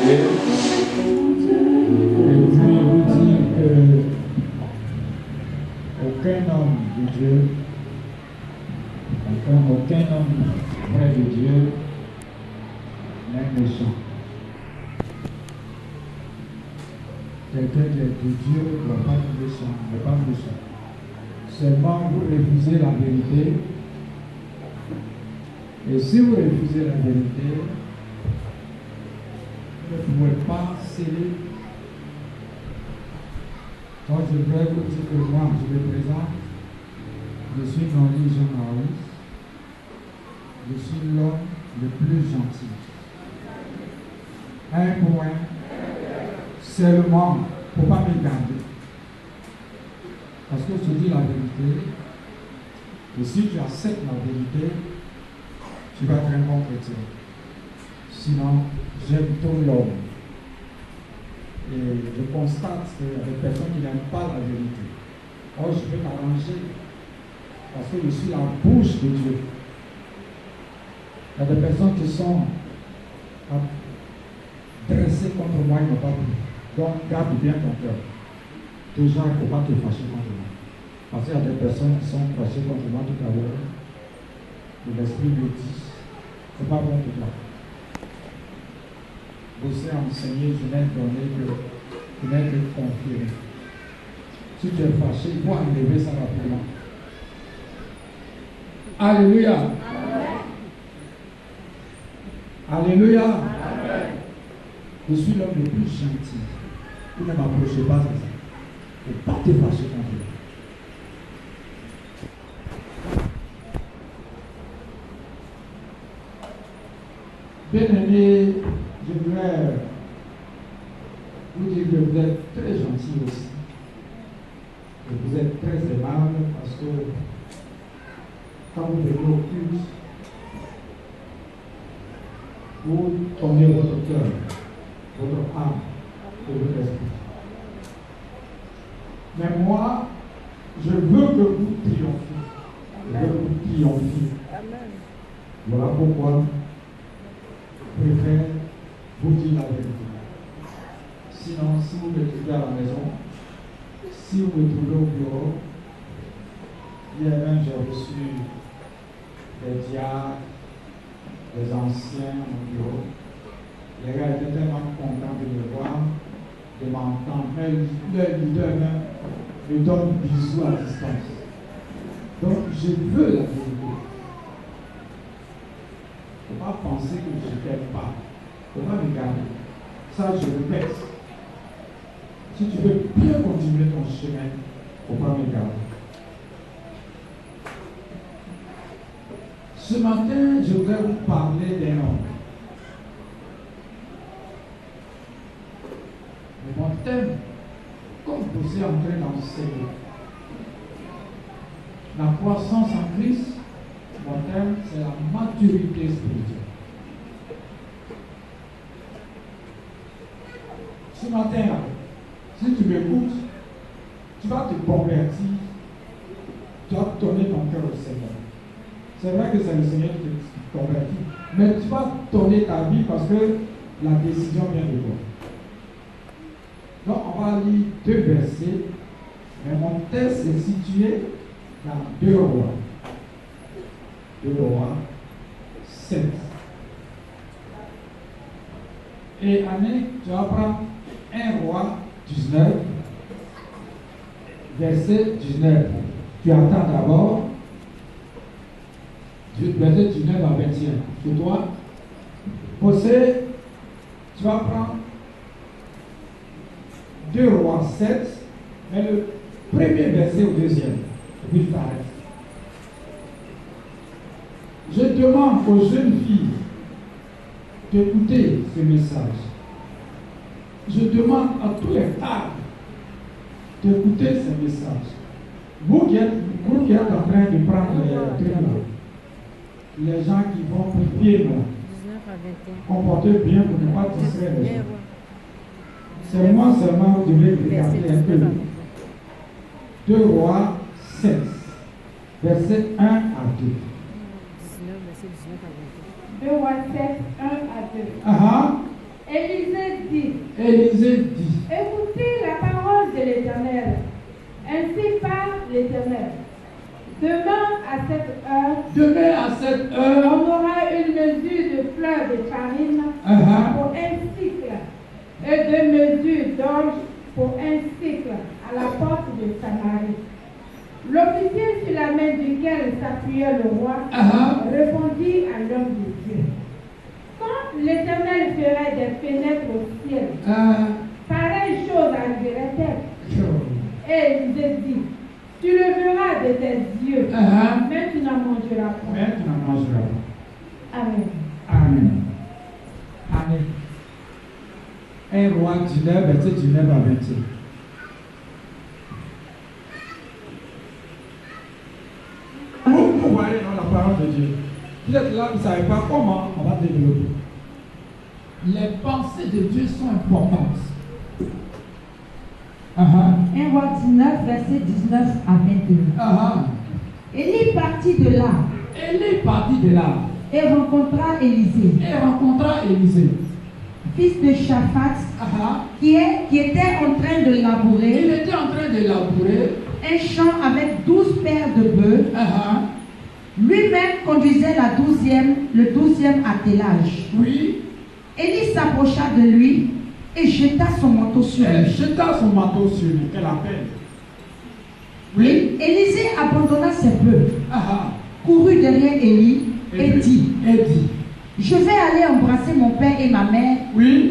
et puis vous dire que aucun homme de Dieu, aucun homme vrai de Dieu n'est méchant. Quelqu'un qui est de Dieu ne doit pas être méchant, n'est pas méchant. Seulement vous refusez la vérité. Et si vous refusez la vérité, vous ne pouvez pas sceller. Donc je voudrais vous dire que moi, je me présente. Je suis Henri Jean Maurice. Je suis l'homme le plus gentil. Un point, seulement, il ne faut pas me garder. Parce que je dis la vérité. Et si tu acceptes la vérité, tu vas être un bon chrétien. Sinon, j'aime tout l'homme. Et je constate qu'il y a des personnes qui n'aiment pas la vérité. Or, je vais m'arranger parce que je suis la bouche de Dieu. Il y a des personnes qui sont dressées contre moi, ils n'ont pas pu. Donc, garde bien ton cœur. Déjà, il ne faut pas te fâcher contre moi. Parce qu'il y a des personnes qui sont fâchées contre moi tout à l'heure. Et l'esprit me dit, c'est pas bon pour toi. Vous savez enseigner, je n'ai donné que je n'ai que confirmer. Si tu es fâché, il faut enlever ça rapidement. Alléluia. Amen. Alléluia. Amen. Je suis l'homme le plus gentil. Vous ne m'approchez pas de ça. Il ne faut pas te fâcher contre moi. Bien-aimés, je voudrais vous dire que vous êtes très gentils aussi. Et vous êtes très aimables parce que quand vous venez au culte, vous tournez votre cœur, votre âme et votre esprit. Mais moi, je veux que vous triomphiez. Je veux que vous triomphiez. Voilà pourquoi je préfère vous dire la vérité. Sinon, si vous me trouvez à la maison, si vous me trouvez au bureau, hier même j'ai reçu des diacres, des anciens au bureau. Les gars étaient tellement contents de me voir, de m'entendre. Mais le leader même me donne bisous à distance. Donc je veux la vérité. Il ne faut pas penser que je ne t'aime pas. Il ne faut pas me garder. Ça, je le répète. Si tu veux bien continuer ton chemin, il ne faut pas me garder. Ce matin, je voudrais vous parler d'un homme. Et mon thème, comme vous êtes en train d'enseigner, la croissance en Christ, mon thème, c'est la maturité spirituelle. Ce matin, si tu m'écoutes, tu vas te convertir, tu vas donner ton cœur au Seigneur. C'est vrai que c'est le Seigneur qui te convertit, mais tu vas donner ta vie parce que la décision vient de toi. Donc, on va lire 2 versets, mais mon texte est situé dans 2 Rois. 2 Rois 7. Et Annie, tu vas prendre 1 Roi 19, verset 19. Tu attends d'abord, verset 19 à 21. C'est toi. Posé, tu vas prendre 2 Rois 7, mais le premier verset au deuxième. Et puis tu t'arrêtes. Je demande aux jeunes filles d'écouter ce message. Je demande à tous les tables d'écouter ce message. Vous qui êtes en train de prendre les trains, les gens qui vont prier, comportez bien pour ne pas distraire les gens. C'est moi seulement vous devez regarder un peu. 2 Rois 7, verset 1 à 2. 2 Rois 7, 1 à 2. Élisée dit. Écoutez la parole de l'Éternel. Ainsi parle l'Éternel. Demain à cette heure, on aura une mesure de fleurs de farine pour un cycle et 2 mesures d'orge pour un cycle à la porte de Samarie. L'officier sur la main duquel s'appuyait le roi répondit à l'homme de Dieu. Quand l'Éternel ferait des fenêtres au ciel, pareille chose arriverait-elle. Et Élisée dit, tu le verras de tes yeux, mais tu n'en mangeras pas. Amen. Amen. Amen. 1 Roi 19, verset 19 à 21. Vous voyez dans la parole de Dieu. Vous êtes là, vous ne savez pas comment on va développer. Les pensées de Dieu sont importantes. 1 Roi 19, verset 19 à 21. Élie partit de là. Et rencontra Élisée. Fils de Shaphat, qui était en train de labourer. Un champ avec 12 paires de bœufs. Lui-même conduisait le 12e attelage. Oui. Élie s'approcha de lui et jeta son manteau sur lui. Quelle appelle. Oui. Élisée abandonna ses bœufs, courut derrière Élie et dit, je vais aller embrasser mon père et ma mère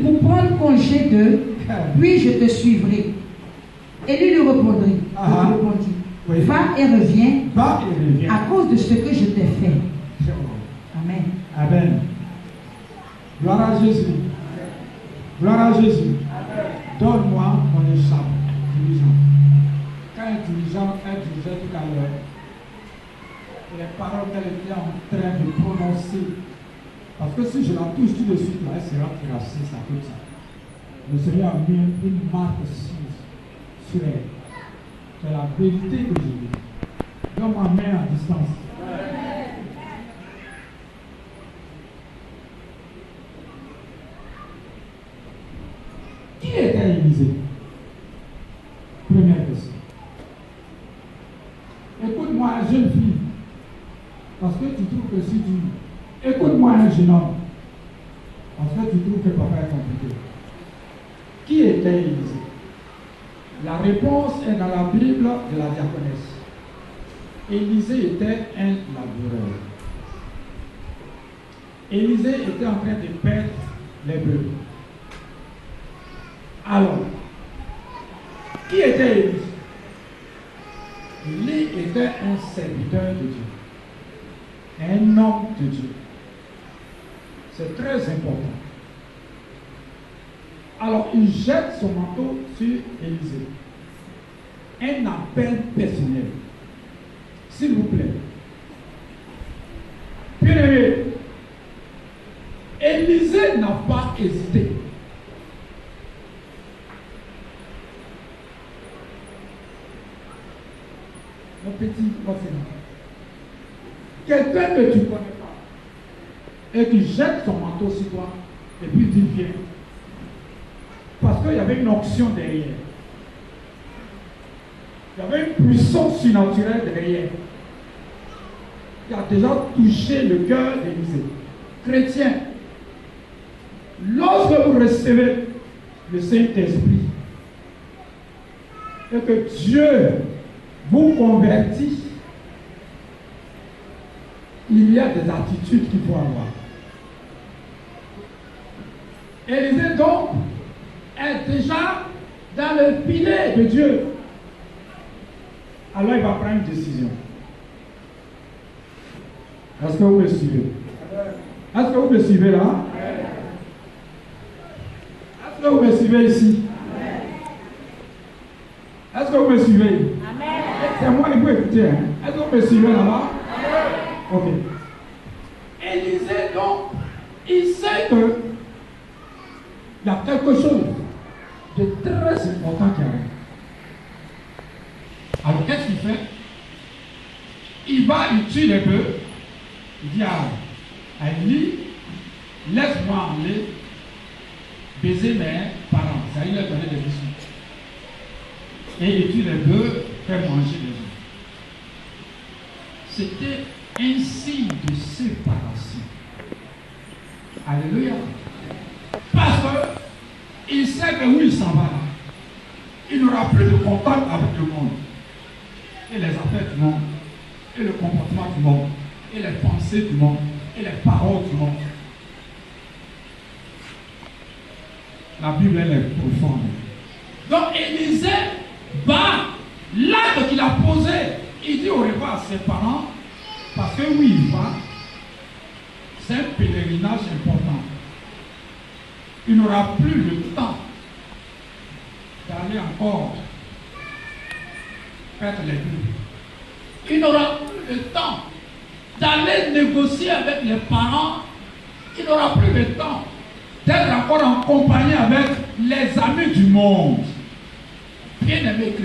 pour prendre congé d'eux, puis je te suivrai. Élie lui répondit, va et reviens à cause de ce que je t'ai fait. Amen. Amen. Gloire à Jésus. Gloire à Jésus. Donne-moi mon écharpe dirigeant. Quand un dirigeant disait tout à l'heure, les paroles qu'elle était en train de prononcer, parce que si je la touche tout de suite, là, elle sera tracée, ça peut ça. Le Seigneur a mis une marque sur elle. C'est la vérité que je dis. Donne ma main à distance. Qui était Élisée? Première question. Écoute-moi, jeune fille, parce que tu trouves que si tu... Écoute-moi, un jeune homme, parce que tu trouves que papa est compliqué. Qui était Élisée? La réponse est dans la Bible de la diaconesse. Élisée était un laboureur. Élisée était en train de perdre les bœufs. Alors, qui était Élie? Élie était un serviteur de Dieu, un homme de Dieu. C'est très important. Alors, il jette son manteau sur Élisée. Un appel personnel. S'il vous plaît. Bien-aimé, Élisée n'a pas hésité. Mon petit enseignant. Quelqu'un que tu ne connais pas et qui jette son manteau sur toi et puis dit viens. Parce qu'il y avait une onction derrière. Il y avait une puissance surnaturelle derrière qui a déjà touché le cœur d'Élisée. Chrétien, lorsque vous recevez le Saint-Esprit et que Dieu vous convertit, il y a des attitudes qu'il faut avoir. Élisée donc est déjà dans le filet de Dieu. Alors il va prendre une décision. Est-ce que vous me suivez? Est-ce que vous me suivez là? Est-ce que vous me suivez ici? Est-ce que vous me suivez? C'est moi qui peux écouter. Hein? Est-ce que vous me suivez là-bas? Ok. Élisée donc, il sait que il y a quelque chose de très important qui arrive. Alors qu'est-ce qu'il fait? Il va, il tue les bœufs. Il dit à Élie, laisse-moi aller baiser mes parents. Ça, il leur donnait des missions. Et il tue les bœufs, faire manger les autres. C'était un signe de séparation. Alléluia. Parce qu'il sait que où il s'en va là, il n'aura plus de contact avec le monde. Et les affaires du monde, et le comportement du monde, et les pensées du monde, et les paroles du monde. La Bible, elle est profonde. Donc Élisée va, l'acte qu'il a posé, il dit au revoir à ses parents, parce que oui, il va, c'est un pèlerinage important. Il n'aura plus le temps d'aller encore faire les bulles. Il n'aura plus le temps d'aller négocier avec les parents. Il n'aura plus le temps d'être encore en compagnie avec les amis du monde. Bien-aimé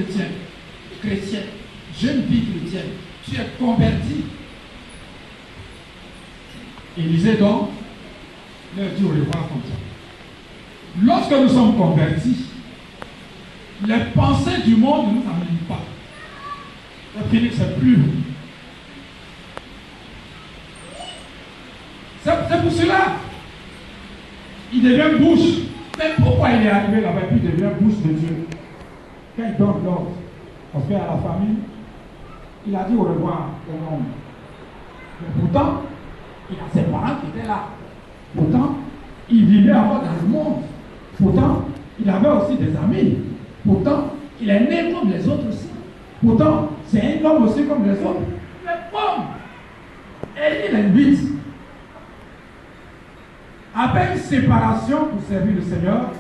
chrétien, jeune vie chrétienne, tu es converti. Élisée donc leur dit au revoir comme ça. Lorsque nous sommes convertis, les pensées du monde ne nous amènent pas. C'est plus. C'est pour cela il devient bouche. Mais pourquoi il est arrivé là-bas et puis il devient bouche de Dieu? Quand il donne l'ordre, parce qu'à la famille, il a dit au revoir au monde. Mais pourtant, il a ses parents qui étaient là. Pourtant, il vivait avant dans le monde. Pourtant, il avait aussi des amis. Pourtant, il est né comme les autres aussi. Pourtant, c'est un homme aussi comme les autres. Mais comme il l'invite, après une séparation pour servir le Seigneur,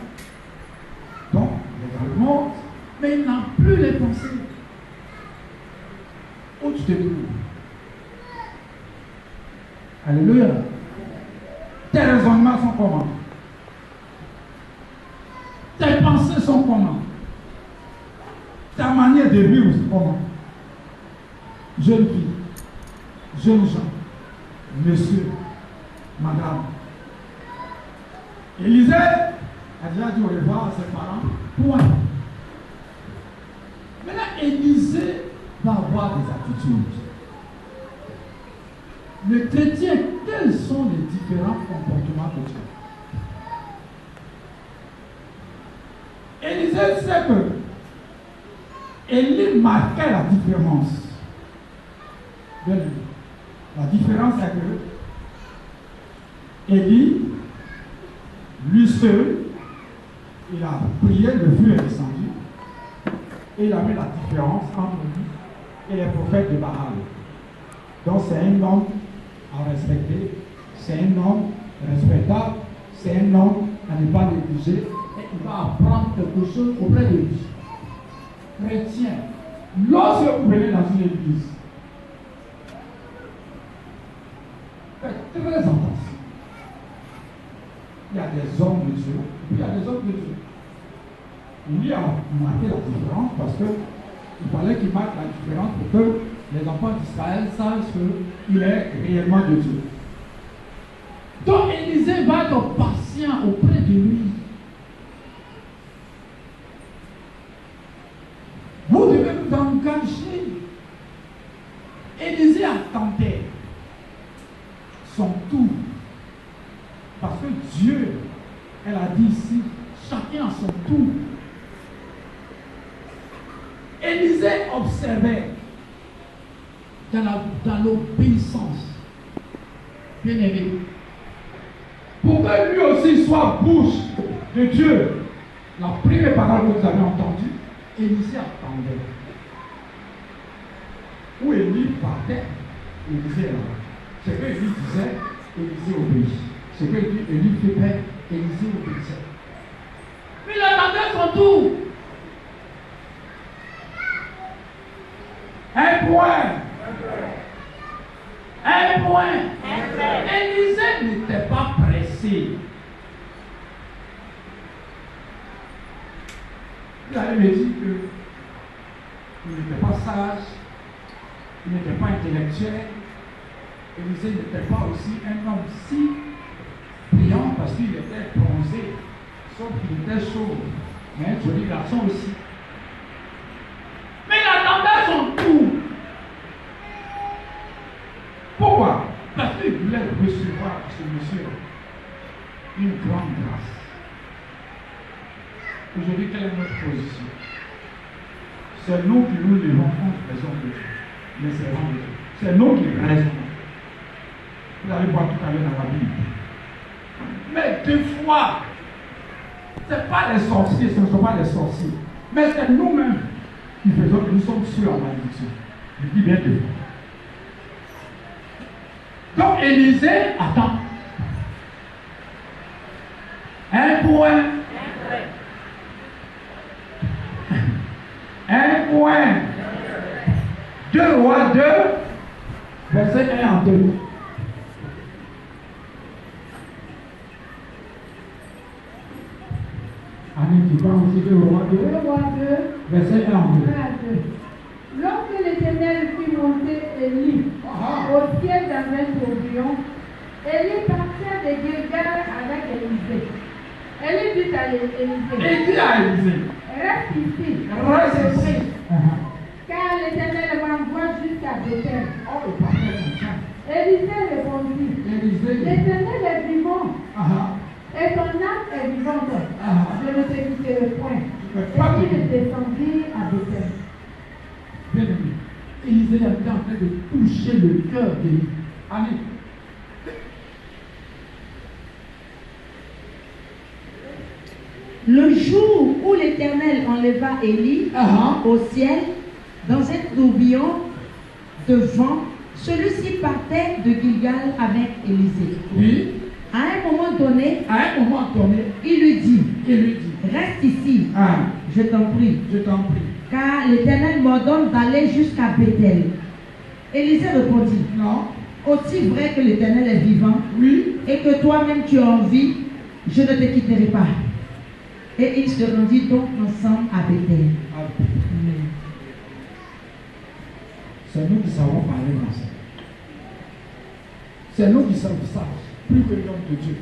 donc, il est dans le monde, mais il n'a plus les pensées. Où tu te trouves? Alléluia. Tes raisonnements sont comment? Tes pensées sont comment? Ta manière de vivre, c'est comment? Jeune fille, jeune gens, monsieur, madame. Élisée a déjà dit au revoir à ses parents. Point. Maintenant, Élisée va avoir des attitudes. Le chrétien, quels sont les différents comportements que tu as? Élisée sait que Élie marquait la différence. Bien vu. La différence est que Élie, lui seul, il a prié, le feu est descendu, et il a mis la différence entre lui et les prophètes de Baal. Donc c'est un homme à respecter, c'est un homme respectable, c'est un homme à ne pas négliger, et il va apprendre quelque chose auprès de lui. Chrétien, lorsque vous venez dans une église, faites très attention. Il y a des hommes de Dieu, puis il y a des hommes de Dieu. Il lui a marqué la différence parce qu'il fallait qu'il marque la différence pour que les enfants d'Israël sachent qu'il est réellement de Dieu. Donc Élisée va être patient auprès de lui. Vous devez vous engager. Élisée attendait son tour. Parce que Dieu, elle a dit ici, chacun a son tour. Élisée observait dans l'obéissance. Bien aimé. Pour que lui aussi soit bouche de Dieu. La première parole que vous avez entendue, Élisée attendait. Où Élie partait, Élisée est là. Ce que Élie disait, Élisée obéit. Ce que Élie faisait, Élisée obéissait. Puis il attendait son tour. Un point. Élisée n'était pas pressé. Vous allez me dire qu'il n'était pas sage, il n'était pas intellectuel. Élisée n'était pas aussi un homme si brillant parce qu'il était bronzé. Sauf qu'il était chaud, mais un joli garçon aussi. Mais il attendait son tour. Pourquoi? Parce qu'il voulait recevoir ce monsieur une grande grâce. Aujourd'hui, quelle est notre position? C'est nous qui nous levons contre les hommes de Dieu, les servants de Dieu. C'est nous qui raisonnons. Vous allez voir tout à l'heure dans la Bible. Mais des fois, ce n'est pas les sorciers, ce ne sont pas les sorciers. Mais c'est nous-mêmes qui faisons que nous sommes sûrs en malédiction. Je dis bien des fois. Donc Élisée attend. Un point. Un point. 2 Rois 2, verset 1 en 2. Annie, tu parles aussi 2 Rois 2. 2 Rois 2, Verset 1 en 2. Lorsque l'Éternel fit monter Élie au ciel dans un tourbillon, Élie partit de Gilgal avec Élisée. Élie dit à Élisée, reste ici, Reste ici. prie, car l'Éternel m'envoie jusqu'à Bethel. Élisée répondit, l'Éternel est vivant, et ton âme est vivante. Je ne te quitterai point. Et il descendit à Bethel. Bien aimé, Élisée était en train de toucher le cœur d'Élie. Allez. Le jour où l'Éternel enleva Élie au ciel, dans un tourbillon de vent, celui-ci partait de Gilgal avec Élisée. Oui. À un moment donné, il lui dit, reste ici, je t'en prie, car l'Éternel m'ordonne d'aller jusqu'à Bethel. Élisée répondit, non, aussi vrai que l'Éternel est vivant, oui, et que toi-même tu es en vie, je ne te quitterai pas. Et ils se rendirent donc ensemble à Bethel. Amen. C'est nous qui savons parler ensemble. C'est nous qui savons ça, plus que l'homme de Dieu.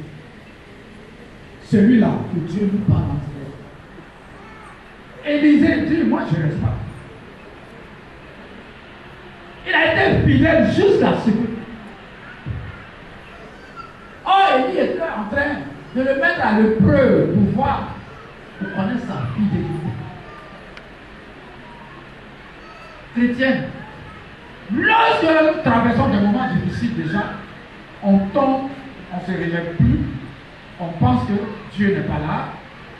Celui-là que Dieu nous parle en fait. Élisée dit, moi je ne reste pas. Il a été fidèle jusqu'à ce que. Oh, Élie était en train de le mettre à l'épreuve pour voir, pour connaître sa fidélité. Chrétienne, lorsque nous traversons des moments difficiles déjà, on tombe, on ne se relève plus, on pense que Dieu n'est pas là,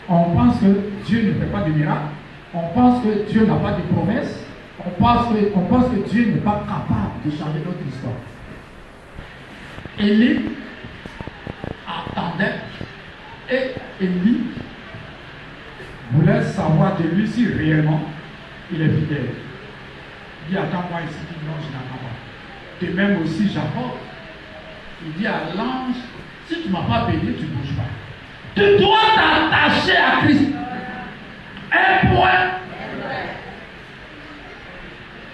on pense que Dieu ne fait pas de miracle, on pense que Dieu n'a pas de promesses, on pense que Dieu n'est pas capable de changer notre histoire. Élie attendait et Élie voulait savoir de lui si réellement il est fidèle. Il dit, attends-moi ici, il dit non, je n'attends pas. De même aussi Jacob, il dit à l'ange, si tu ne m'as pas béni, tu ne bouges pas. Tu dois t'attacher à Christ. Un point.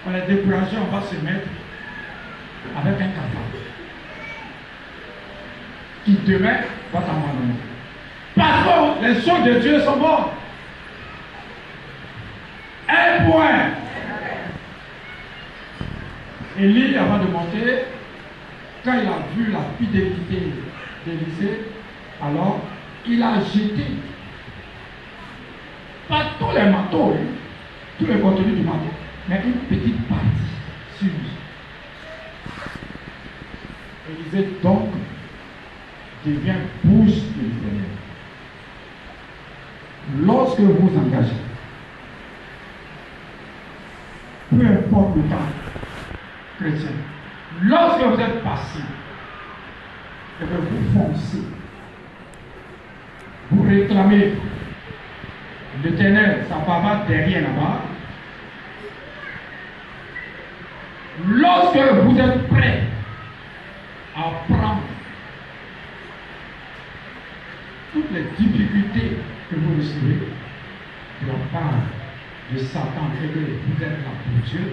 On est découragé, on va se mettre avec un cafard qui demain va t'abandonner. Parce que les choses de Dieu sont bonnes. Un point. Élie, avant de monter, quand il a vu la fidélité d'Élisée, alors il a jeté pas tous les manteaux, tous les contenus du manteau, mais une petite partie sur lui. Élisée donc devient bouche de l'Éternel. Lorsque vous vous engagez, peu importe le temps chrétien, lorsque vous êtes passif, et que vous foncez, vous réclamez l'Éternel, sa parole derrière là-bas. Lorsque vous êtes prêt à prendre toutes les difficultés que vous recevez de la part de Satan et que vous êtes là pour Dieu,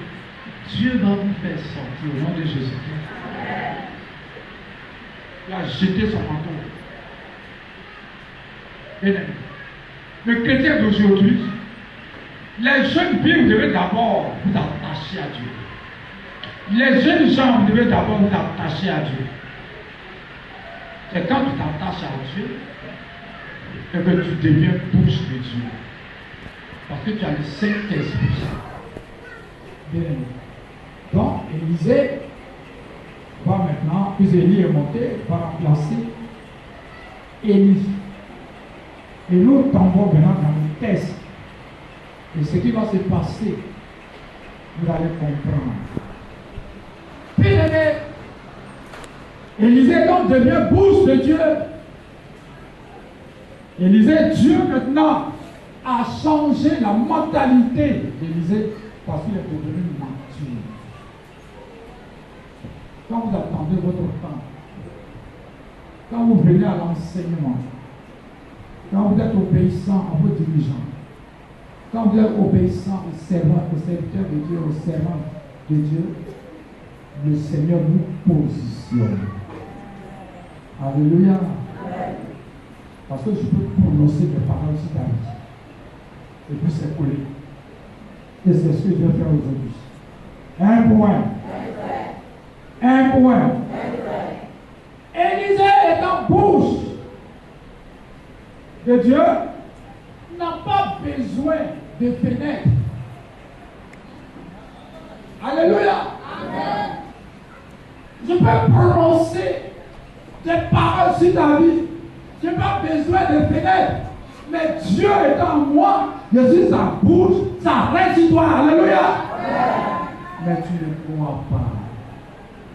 Dieu va vous faire sortir au nom de Jésus-Christ. Il a jeté son manteau. le chrétien d'aujourd'hui, les jeunes filles, vous devez d'abord vous attacher à Dieu. Les jeunes gens, vous devez d'abord vous attacher à Dieu. C'est quand tu t'attaches à Dieu et que tu deviens bouche de Dieu. Parce que tu as le Saint-Esprit. Bien. Donc, Élisée va maintenant, puis Élie est monté, va remplacer Élie. Et nous tombons maintenant dans le test. Et ce qui va se passer, vous allez comprendre. Bien-aimé, Élisée donc devient bouche de Dieu. Élisée, Dieu maintenant a changé la mentalité d'Élisée parce qu'il est devenu mature. Quand vous attendez votre temps, quand vous venez à l'enseignement, quand vous êtes obéissant à vos dirigeants, quand vous êtes obéissant aux servants, aux serviteurs de Dieu, aux servants de Dieu, le Seigneur vous positionne. Alléluia. Parce que je peux prononcer des paroles sur ta vie. Et puis c'est collé. Et c'est ce que je vais faire aujourd'hui. Un point. Un point. Élisée est en bouche de Dieu, n'a pas besoin de fenêtre. Alléluia. Amen. Je peux prononcer des paroles sur ta vie. Je n'ai pas besoin de fenêtre. Mais Dieu est en moi. Je suis sa bouche. Ça reste sur toi. Alléluia. Amen. Mais tu ne crois pas.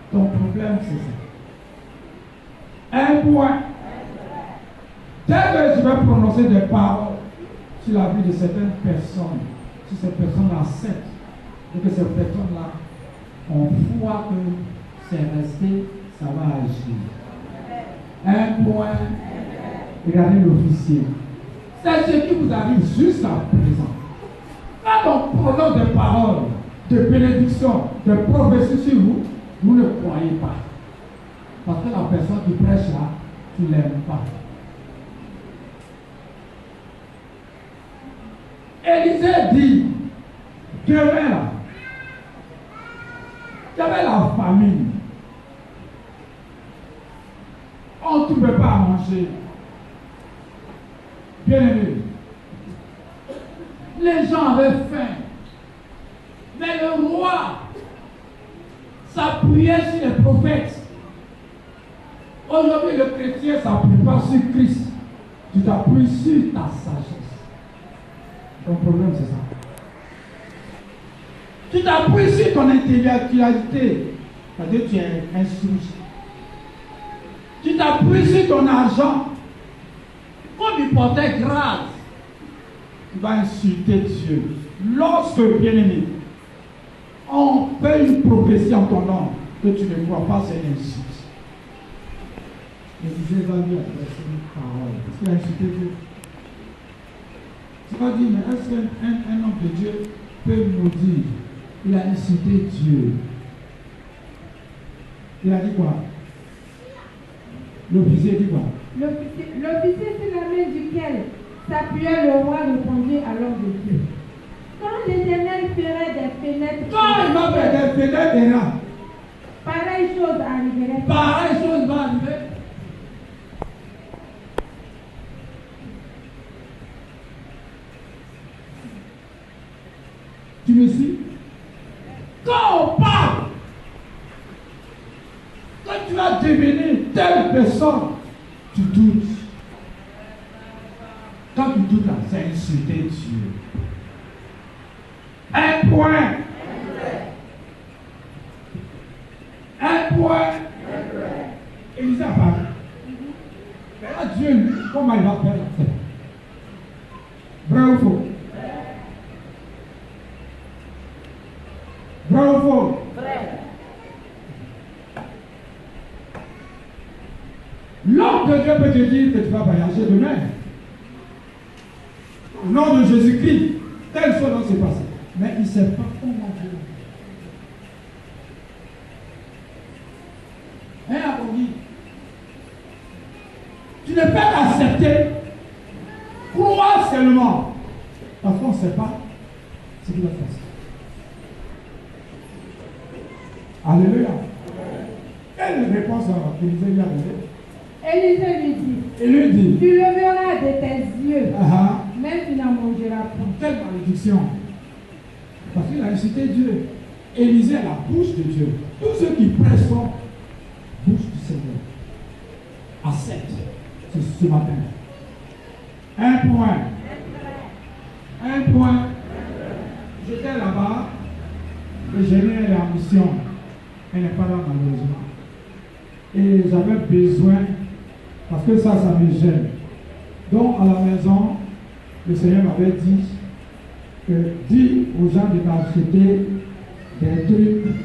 Ton problème, c'est ça. Un point. Dès que je vais prononcer des paroles sur la vie de certaines personnes, si ces personnes acceptent et que ces personnes-là ont foi que c'est resté, ça va agir. Un point. Regardez l'officier. C'est ce qui vous arrive jusqu'à présent. Quand on prononce des paroles de bénédiction, de prophétie sur vous, vous ne croyez pas. Parce que la personne qui prêche là, tu ne l'aimes pas. Élisée dit, demain là, j'avais la famine. On ne trouvait pas à manger. Bien aimé, les gens avaient faim. Mais le roi s'appuyait sur les prophètes. Aujourd'hui, le chrétien ne s'appuie pas sur Christ. Tu t'appuies sur ta sagesse. Ton problème, c'est ça. Tu t'appuies sur ton intellectualité. C'est-à-dire que tu es instruit. Tu t'appuies sur ton argent. Comme il portait grâce, tu vas insulter Dieu. Lorsque, bien aimé, on fait une prophétie en ton nom que tu ne crois pas, c'est une insulte. Élisée va lui adresser une parole. Parce qu'il a insulté Dieu. Tu vas dire, mais est-ce qu'un homme de Dieu peut maudire? Il a insulté Dieu. Il a dit quoi? L'officier dit quoi? L'officier sur la main duquel s'appuyait le roi répondit à l'homme de Dieu. Quand l'Éternel ferait des fenêtres, quand il va faire des fenêtres là, pareille chose arriverait. Pareille chose va arriver. Tu me suis? Quand on parle, quand tu vas devenir telle personne, tu doutes. Quand tu doutes là, c'est insulter Dieu. Un point. Un point. Élisée a parlé. Mais là, Dieu, lui, comment il va faire la fête? Vrai ou faux? Vrai ou faux? Vrai. L'homme de Dieu peut te dire que tu vas voyager demain. Au nom de Jésus-Christ, telle chose s'est passée. Mais il ne sait pas comment Dieu. Hein, Abogi? Tu ne peux t'accepter. croire seulement. Parce qu'on ne sait pas ce qu'il va faire. Alléluia. Quelle réponse Élisée lui a donnée? Élisée lui dit, Il lui dit, tu leveras de tes yeux, uh-huh. mais tu n'en mangeras pas. Quelle malédiction! Parce qu'il a incité Dieu. Élisée est la bouche de Dieu. Tous ceux qui prêchent sont bouche du Seigneur. Accepte ce matin. Un point. J'étais là-bas et j'ai eu la mission. Elle n'est pas là malheureusement. Et j'avais besoin, parce que ça me gêne. Donc à la maison, le Seigneur m'avait dit que dis aux gens de t'acheter des trucs,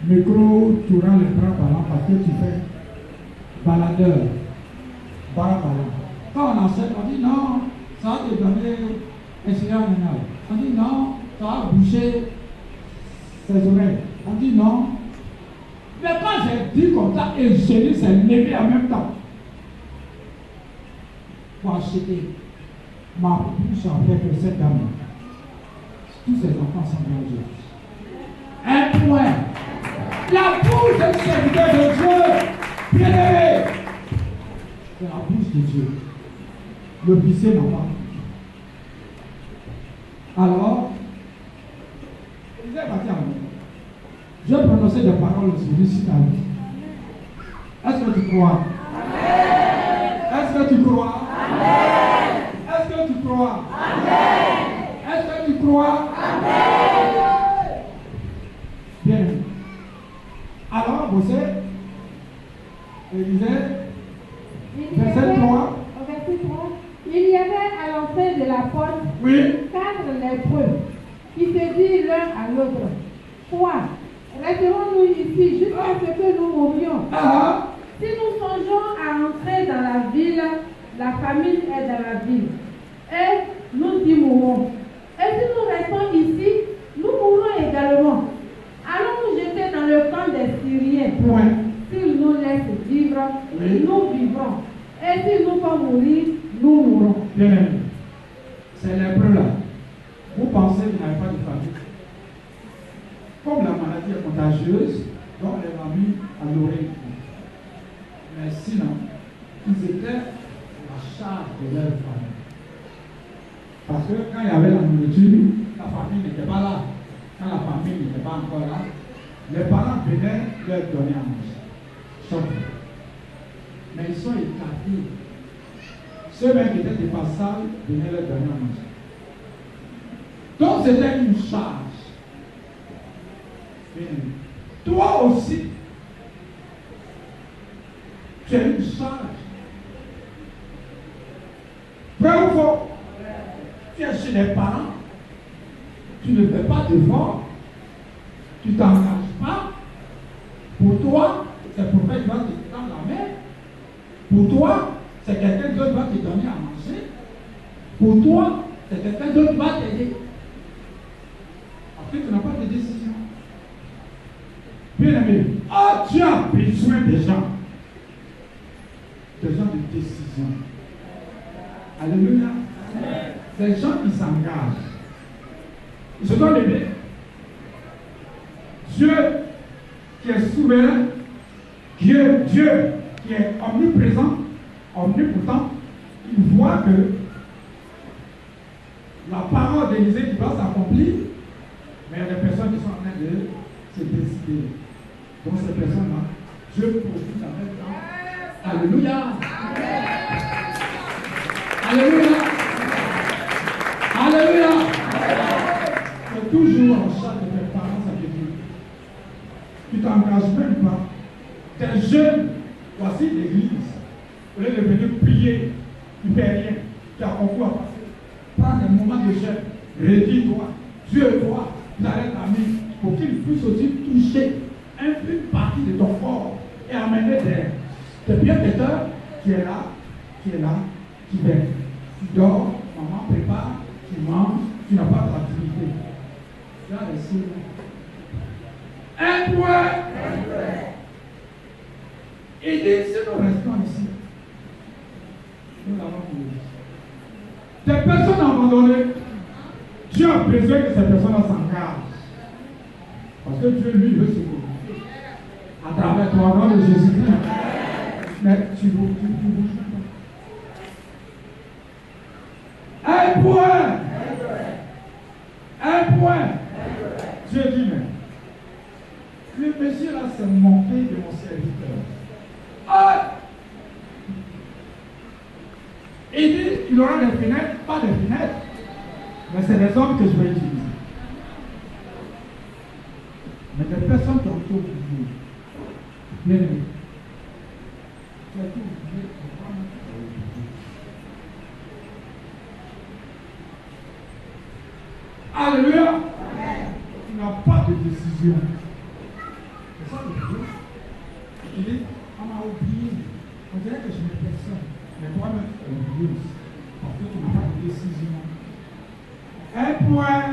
micro, tu rends les bras ballants parce que tu fais baladeur. Bala. Quand on enseigne, on dit non, ça va te donner un signal ménal. On dit non, ça va boucher ses oreilles. On dit non. Mais quand j'ai dit comme ça, et Jésus s'est levé en même temps pour acheter, ma bouche a fait que cette dame, tous ses enfants sont bien. Un point. La bouche du serviteur de Dieu, bien aimé, c'est la bouche de Dieu. L'officier n'a pas. Alors, il est parti à moi. Je vais prononcer des paroles sur lui si tu as vu. Est-ce que tu crois? Amen. Est-ce que tu crois? Amen. Est-ce que tu crois? Amen. Est-ce que tu crois? Amen. Bien. Alors, vous savez, Élisée, verset 3. Au verset 3, il y avait à l'entrée de la porte 4 lépreux qui se dirent l'un à l'autre, quoi? Resterons-nous ici jusqu'à ce que nous mourions. Si nous songeons à entrer dans la ville, la famine est dans la ville, et nous y mourrons. Et si nous restons ici, nous mourrons également. Allons nous jeter dans le camp des Syriens. S'ils nous laissent vivre, nous vivrons. Et s'ils nous font mourir, nous mourrons. Bien aimé, c'est lépreux là. Vous pensez qu'il n'y avait pas de famille. Comme la maladie est contagieuse, donc les familles à l'oreille. Mais sinon, ils étaient à la charge de leur famille. Parce que quand il y avait la nourriture, la famille n'était pas là. Quand la famille n'était pas encore là, les parents venaient leur donner à manger. Sauf. Mais ils sont écartés. Ceux-mêmes qui étaient des passage venaient leur donner à manger. Donc c'était une charge. Toi aussi, tu as une charge. Vrai ou faux? Tu es chez les parents, tu ne fais pas d'effort, tu ne t'engages pas. Pour toi, c'est pour faire toi qui te tend la main. Pour toi, c'est quelqu'un d'autre qui va te donner à manger. Pour toi, c'est quelqu'un d'autre qui va t'aider. Après, tu n'as pas de décision. Bien aimé, tu as besoin des gens de décision. Alléluia. Des gens qui s'engagent. Ils se donnent lever. Dieu qui est souverain, Dieu qui est omniprésent, omnipotent, il voit que la parole d'Élisée qui va s'accomplir, mais il y a des personnes qui sont en train de se décider. Donc ces personnes-là, Dieu profite avec temps. Alléluia. Alléluia. Alléluia. C'est toujours en charge de tes parents, ça te dit. Tu ne t'engages même pas. Tes jeunes, voici l'église. Au lieu de venir prier, tu ne fais rien. Tu as concours à passer. Prends des moments de jeûne. Rédis-toi. Dieu-toi. Tu arrêtes la vie pour qu'il puisse aussi toucher une partie de ton corps et amener des bienfaiteurs qui est là, qui vient. Tu dors, maman prépare, tu manges, tu n'as pas d'activité. Tu as reçu un point. Et dit, si nous restons ici, nous allons mourir. Des personnes abandonnées, Dieu a besoin que ces personnes s'engagent. Parce que Dieu, lui, veut se glorifier à travers toi, au nom de Jésus-Christ. Mais tu bouges pas. Un point. Dieu dit, mais le monsieur là s'est moqué de mon serviteur. Il dit, il aura des fenêtres, pas des fenêtres. Mais c'est les hommes que je vais utiliser. Mais des personnes qui ont tout oublié. Bien aimé. Tu as tout oublié. Alléluia. Tu n'as pas de décision. C'est ça le problème. Il dit, on m'a oublié. On dirait que je n'ai personne. Mais toi-même, tu as oublié aussi. Parce que tu n'as pas de décision. Un point.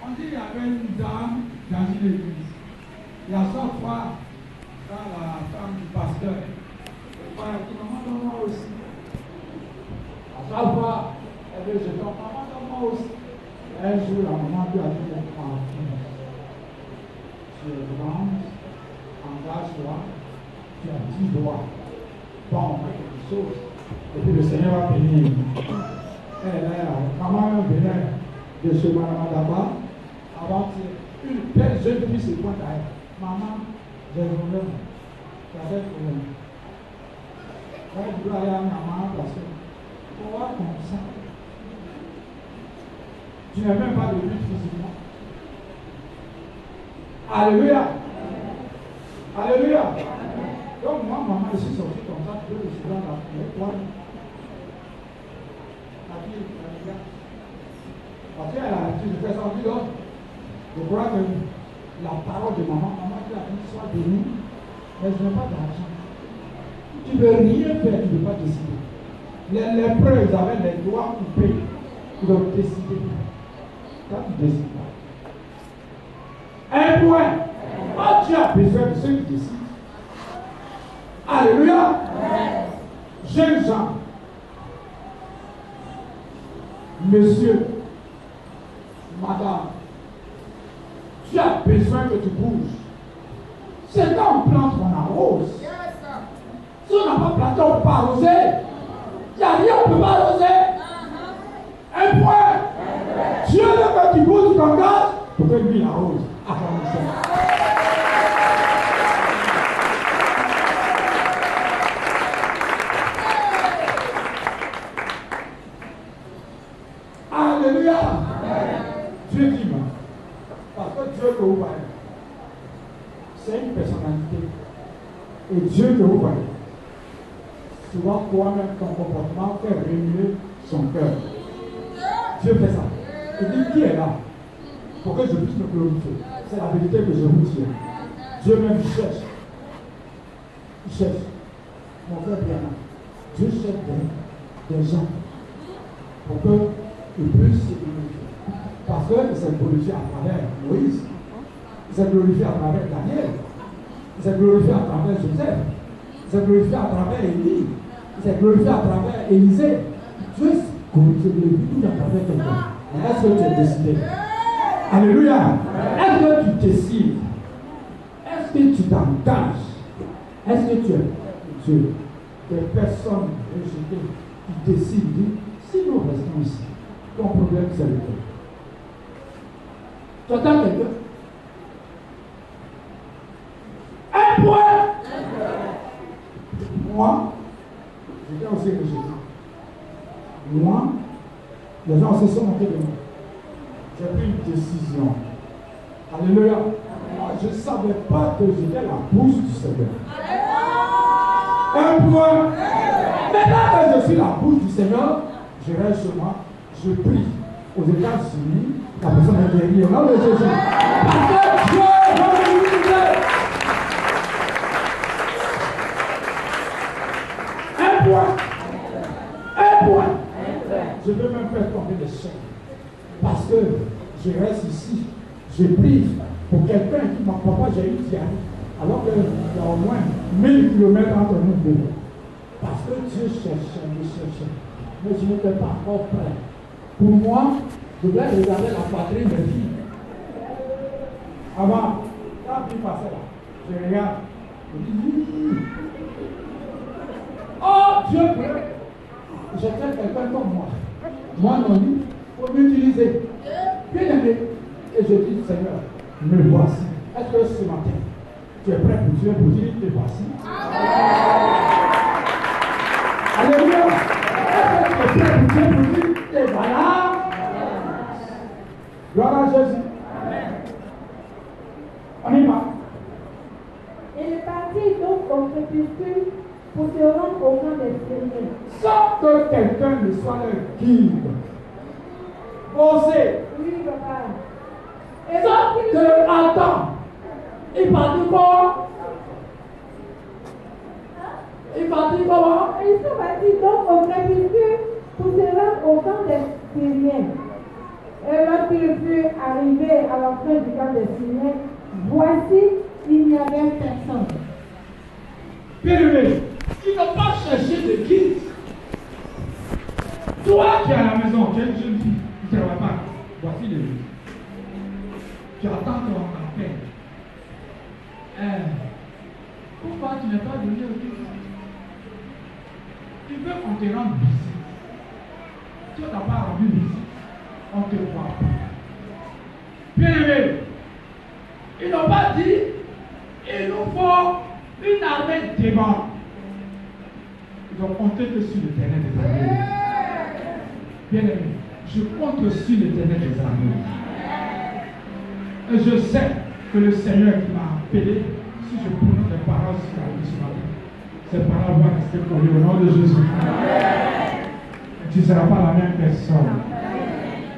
On dit qu'il y avait une dame dans une église. Il y a chaque fois, quand la femme du pasteur, le frère dit, maman, donne-moi aussi. À chaque fois, elle dit, je donne, maman, donne-moi aussi. Un jour, la maman lui a dit, tu es grande, engage-toi, tu as 10 doigts. Bon, on fait quelque chose. Et puis le Seigneur va bénir. Maman venait de chez Madame Daba. Avant, une belle jeune fille se pointe à elle. Maman, j'ai un problème. J'avais un problème. Elle doit aller à maman parce que pourquoi comme ça? Tu n'as même pas de but physiquement. Alléluia. Alléluia. Donc moi, maman, je suis sorti comme ça, je suis dans la toile. Parce qu'elle a dit, je fais ça en disant, je crois que la parole de maman dit la vie soit bénie, mais je n'ai pas d'argent. Tu ne veux rien faire, tu ne peux pas décider. Les lépreux, ils avaient les doigts coupés, ils ont décidé. Quand tu ne décides pas. Un point. Oh, tu as besoin de ceux qui décident. Alléluia. Jeunes gens, monsieur, madame, tu as besoin que tu bouges. C'est quand on plante qu'on arrose. Si on n'a pas planté, on ne peut pas arroser. Il n'y a rien, on ne peut pas arroser. Un point. Dieu veut que tu bouges, tu t'engages pour que lui arrose. Alléluia. Dieu dit, parce que Dieu que vous voyez, c'est une personnalité. Et Dieu que vous voyez, souvent toi-même, ton comportement fait remuer son cœur. Dieu fait ça. Il dit, qui est là? Pour que je puisse me glorifier. C'est la vérité que je vous dis. Dieu même cherche. Il cherche. Mon frère bien. Dieu cherche des gens pour qu'ils puissent se glorifier. Parce qu'il s'est glorifié à travers Moïse. Il s'est glorifié à travers Daniel. Il s'est glorifié à travers Joseph. Il s'est glorifié à travers Élie. Il s'est glorifié à travers Élisée. Dieu se glorifie tout à travers quelqu'un. Est-ce que tu es décidé? Alléluia. Est-ce que tu décides? Est-ce que tu t'engages? Est-ce que tu es Dieu? Des personnes rejetées qui décident, si nous restons ici, ton problème c'est le cœur. Tu entends quelqu'un? Un point. Moi, j'étais aussi rejeté. Moi, les gens se sont moqués de moi. J'ai pris une décision. Alléluia. Moi, je ne savais pas que j'étais la bouche du Seigneur. Un point. Maintenant que je suis la bouche du Seigneur, je reste chez moi, je prie. Aux États-Unis, la personne est guérie au nom de Jésus. Parce que Dieu va me utiliser. Un point. Un point. Je veux même faire tomber des chaînes. Parce que je reste ici, je prie pour quelqu'un qui m'a papa, j'ai une diarrhée. Alors qu'il y a au moins 1000 km entre nous deux. Parce que Dieu cherchait, me cherchait. Mais je n'étais pas encore prêt. Pour moi, je voulais regarder la patrie de mes filles. Avant, quand il passait là, je regarde. Je dis, oh Dieu, je fais quelqu'un comme moi. Moi non, il faut m'utiliser. Bien aimé. Et je dis, Seigneur, me voici. Est-ce que ce matin, tu es prêt pour Dieu pour dire, te voici? Alléluia. Est-ce que tu es prêt pour Dieu pour dire, te voilà? Gloire à Jésus. On y va. Il est parti donc au crépuscule pour se rendre au camp des Syriens. Sans que quelqu'un ne soit leur guide. Osez. Oui, papa. Sans que, attends. Il partit quoi? Il partit comment? Ils sont partis donc au crépuscule pour se rendre au camp des Syriens. Et lorsqu'il fut arrivé à l'entrée du camp des Syriens, voici, il n'y avait personne. Bien-aimé, ils n'ont pas cherché de guide. Toi qui es à la maison, tu es une jeune fille, tu ne travailles pas. Voici le guide. Tu attends qu'on t'appelle. Pourquoi tu n'es pas venu au guide? Tu veux qu'on te rende visite. Tu n'as pas rendu visite. On te voit pas. Bien-aimé, ils n'ont pas dit, il nous faut une armée devant. Ils ont compté que sur l'Éternel des armées. Bien-aimé, je compte sur l'Éternel des armées. Et je sais que le Seigneur qui m'a appelé, si je prononce des paroles sur la vie ce matin, ces paroles vont rester pour lui au nom de Jésus. Tu ne seras pas la même personne.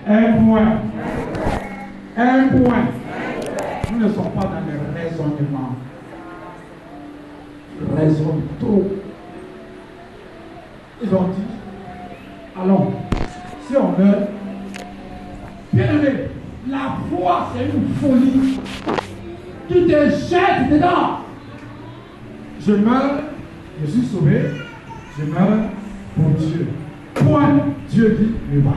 Un point. Un point. Nous ne sommes pas dans les raisonnements. Raisonne trop. Ils ont dit, allons, si on meurt, bien aimé, la foi c'est une folie. Tu te jettes dedans. Je meurs, je suis sauvé, je meurs pour Dieu. Point, Dieu dit, me voici.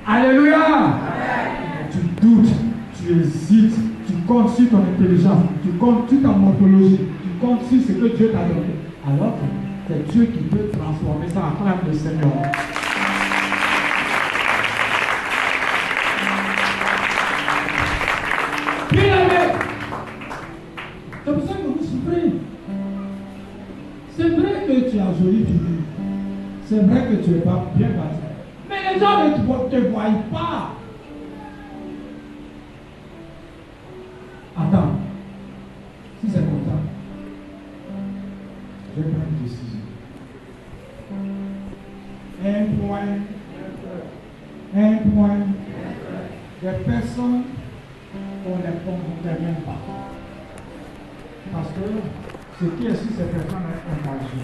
Alléluia. Amen. Tu doutes, tu hésites, tu comptes sur ton intelligence, tu comptes sur ta morphologie, tu comptes sur ce que Dieu t'a donné. Alors que c'est Dieu qui peut transformer ça. Acclame le Seigneur. Bien aimé, c'est pour ça que vous souffrez. C'est vrai que tu as joli figure. C'est vrai que tu n'es pas bien bâti. Mais les gens ne te voient pas. Attends. Si c'est comme ça, je vais prendre une décision. Un point. Des personnes qu'on ne connaît même pas. Parce que ce qui est sur ces personnes est engagé.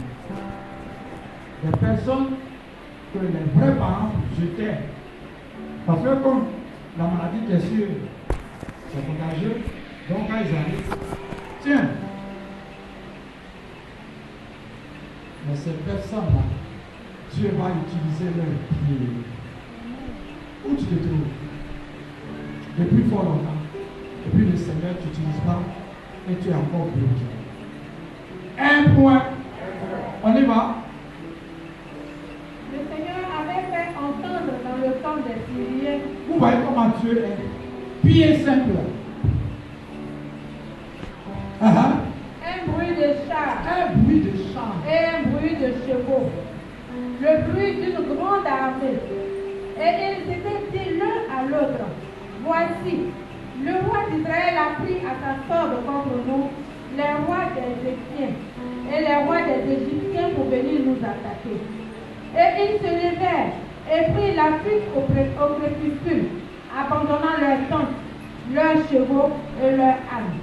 Des personnes que les vrais parents jetaient. Parce que comme la maladie qui est sûre, c'est contagieux, donc quand ils arrivent, tiens, mais ces personnes-là, Dieu va utiliser leurs pieds. Où tu te trouves? Depuis fort longtemps. Et puis le Seigneur ne t'utilise pas et tu es encore bloqué. Un point. On y va. Le Seigneur avait fait entendre dans le camp des Syriens. Vous voyez comment Dieu est pied simple. Un bruit de chars. Un bruit de chars. Et un bruit de chevaux. Le bruit d'une grande armée. Et ils s'étaient dit l'un à l'autre, voici, le roi d'Israël a pris à sa sorte contre nous les rois des Égyptiens et les rois des Égyptiens pour venir nous attaquer. Et ils se levèrent et prirent la fuite au crépuscule, abandonnant leurs tentes, leurs chevaux et leurs ânes.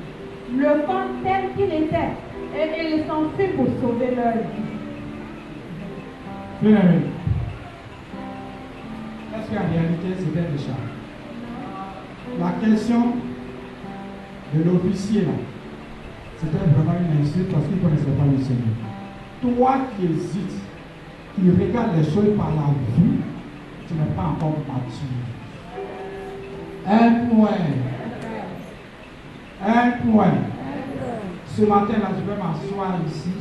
Le camp tel qu'il était, et ils s'enfuirent pour sauver leur vie. Bien aimé. Est-ce qu'en réalité c'était des chars? La question de l'officier là, C'était vraiment une insulte parce qu'il ne connaissait pas le Seigneur. Toi qui hésites, qui regardes les choses par la vue, tu n'es pas encore mature. Un point. Ce matin-là, je vais m'asseoir ici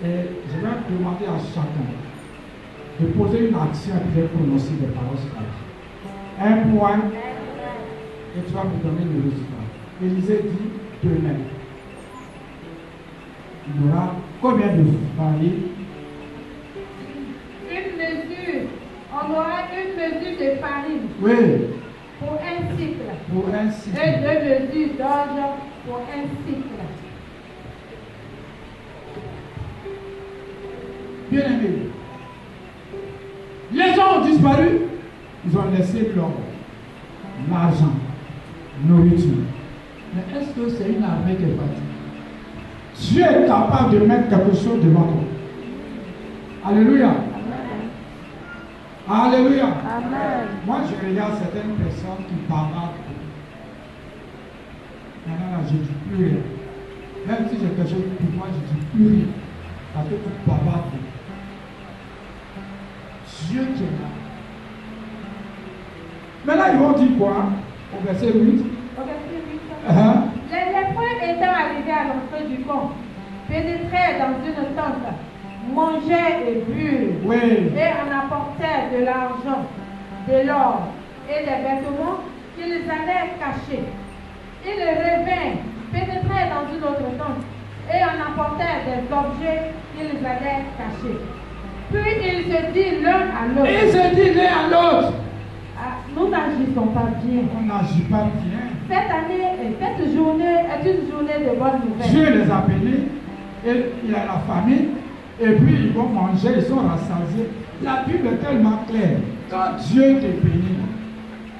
et je vais demander à chacun de poser une action et de prononcer des paroles sur la vie. Un point, et tu vas me donner le résultat. Élisée dit demain. Il y aura combien de farines? Une mesure. On aura une mesure de farine. Oui. Pour un cycle. Pour un cycle. Et 2 mesures d'orge pour un cycle. Bien aimé. Les gens ont disparu. Ils ont laissé l'or, l'argent, nourriture. Mais est-ce que c'est une armée qui est partie? Dieu est capable de mettre quelque chose devant toi. Alléluia. Alléluia. Amen. Moi, je regarde certaines personnes qui bavardent. Maintenant, là, je ne dis plus rien. Même si j'ai quelque chose pour moi, je ne dis plus rien. Parce que tu bavardes. Dieu qui est là. Maintenant, ils vont dire quoi? Au verset 8. Au verset 8. Les lépreux étant arrivés à l'entrée du camp, pénétraient dans une tente, mangeaient et burent, Oui. et en apportaient de l'argent, de l'or et des vêtements qu'ils allaient cacher. Ils revinrent, pénétraient dans une autre tente, et en apportaient des objets qu'ils allaient cacher. Puis ils se disent l'un à l'autre. Et ils se disent l'un à l'autre. Nous n'agissons pas bien. On n'agit pas bien. Cette journée est une journée de bonnes nouvelles. Dieu les a bénis, et il y a la famine, et puis ils vont manger, ils sont rassasiés. La Bible est tellement claire. Quand Dieu te bénit,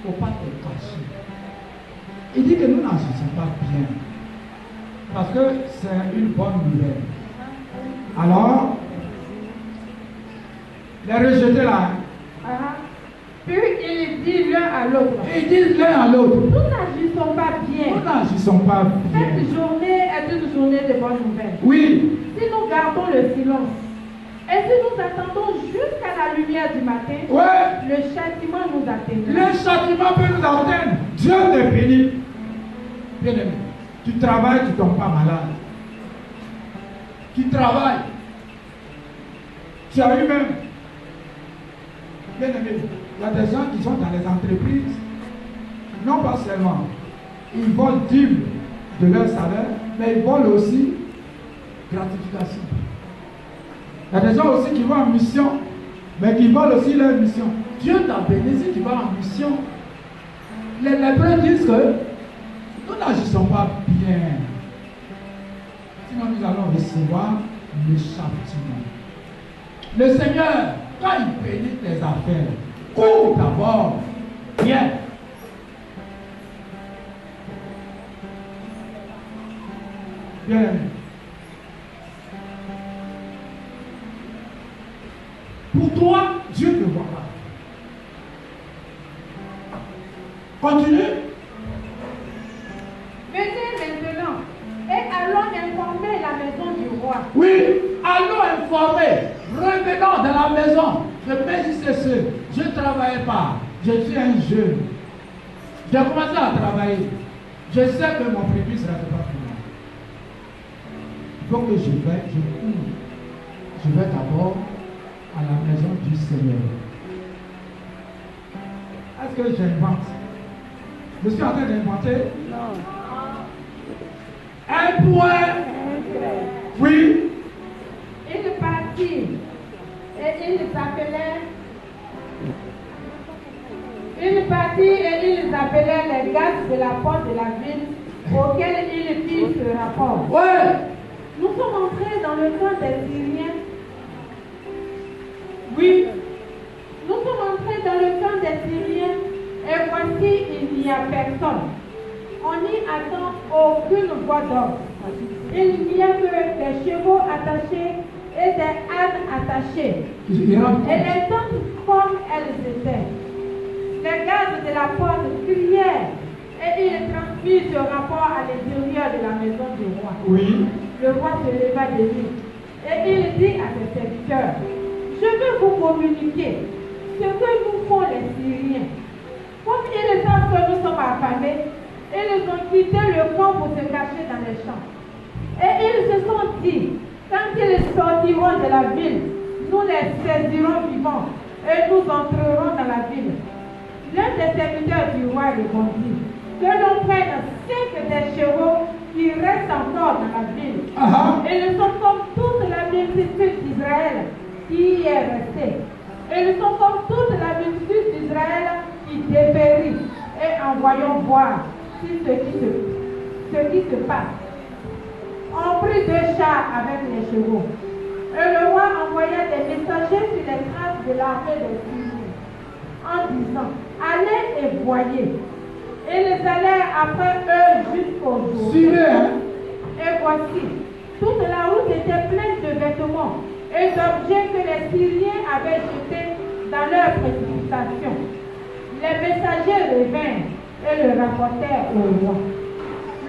il ne faut pas te cacher. Il dit que nous n'agissons pas bien. Parce que c'est une bonne nouvelle. Alors, les rejeter là. Puis ils disent l'un à l'autre. Ils disent l'un à l'autre. Nous n'agissons pas bien. Nous n'agissons pas bien. Cette journée est une journée de bonnes nouvelles. Oui. Si nous gardons le silence, et si nous attendons jusqu'à la lumière du matin, Ouais. le châtiment nous atteindra. Le châtiment peut nous atteindre. Dieu te bénit. Bien aimé. Tu travailles, tu ne tombes pas malade. Tu travailles. Tu as eu même. Bien aimé. Il y a des gens qui sont dans les entreprises. Non pas seulement. Ils volent 10 de leur salaire, mais ils volent aussi gratification. Il y a des gens aussi qui vont en mission, mais qui volent aussi leur mission. Dieu t'a béni si tu vas en mission. Les lépreux disent que nous n'agissons pas bien. Sinon nous allons recevoir le châtiment. Le Seigneur, quand il bénit tes affaires, cours d'abord. Viens. Bien aimé. Pour toi, Dieu ne voit pas. Continue. Venez maintenant et allons informer la maison du roi. Oui, allons informer. Revenons dans la maison. Je mets ceci. Je ne travaille pas. Je suis un jeune. J'ai commencé à travailler. Je sais que mon prévu sera pas pour moi. Donc je cours. Je vais d'abord à la maison du Seigneur. Est-ce que j'invente? Je suis en train d'inventer? Non. Un point. Oui. Il partit et il s'appelait. Il partit et ils appelaient les gardes de la porte de la ville auxquels il fit ce rapport. Ouais. Nous sommes entrés dans le camp des Syriens. Oui. Nous sommes entrés dans le camp des Syriens et voici il n'y a personne. On n'y attend aucune voix d'homme. Il n'y a que des chevaux attachés et des ânes attachés. Et les tentes comme elles étaient. gardes de la porte crièrent et ils transmirent ce rapport à l'intérieur de la maison du roi. Oui. Le roi se leva de nuit et il dit à ses serviteurs, je veux vous communiquer ce que nous font les Syriens. Comme ils savent que nous sommes affamés, ils ont quitté le camp pour se cacher dans les champs. Et ils se sont dit, quand ils sortiront de la ville, nous les saisirons vivants et nous entrerons dans la ville. L'un des serviteurs du roi répondit, que l'on prenne 5 des chevaux qui restent encore dans la ville. Ils sont comme toute la multitude d'Israël qui y est restée. Ils sont comme toute la multitude d'Israël qui dépérit. Et en voyant voir ce qui se passe, on prit 2 chars avec les chevaux. Et le roi envoya des messagers sur les traces de l'armée des Syriens, en disant, allez et voyez. Ils allèrent après eux jusqu'au jour. Et voici, toute la route était pleine de vêtements et d'objets que les Syriens avaient jetés dans leur précipitation. Les messagers revinrent et le rapportèrent au roi.